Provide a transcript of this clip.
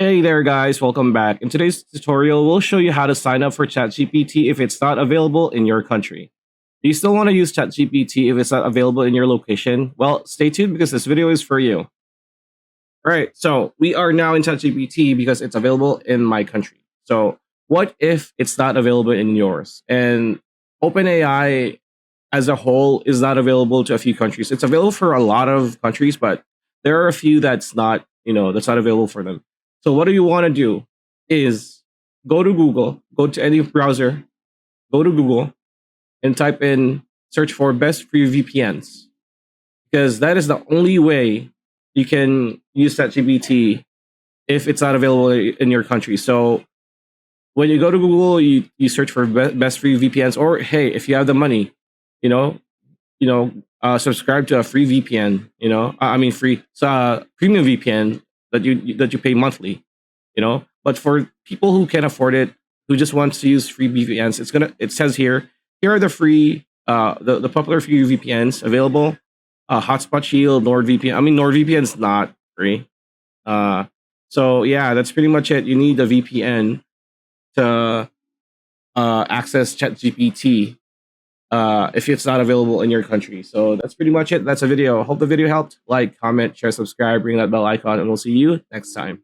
Hey there guys, welcome back. In today's tutorial, we'll show you how to sign up for ChatGPT if it's not available in your country. Do you still want to use ChatGPT if it's not available in your location? Well, stay tuned because this video is for you. Alright, so we are now in ChatGPT because it's available in my country. So what if it's not available in yours? And OpenAI as a whole is not available to a few countries. It's available for a lot of countries, but there are a few that's not available for them. So what do you want to do is go to Google, go to any browser, go to Google and type in search for best free VPNs because that is the only way you can use ChatGPT if it's not available in your country. So when you go to Google, you search for best free VPNs, or hey, if you have the money, you know, subscribe to a free VPN. I mean free premium VPN that you pay monthly. But for people who can't afford it, who just wants to use free VPNs, it says here are the free the popular free VPNs available. Hotspot Shield, NordVPN. I mean NordVPN is not free. So yeah, that's pretty much it. You need a VPN to access ChatGPT if it's not available in your country. So that's pretty much it. That's a video. Hope the video helped. Like, comment, share, subscribe, ring that bell icon, and we'll see you next time.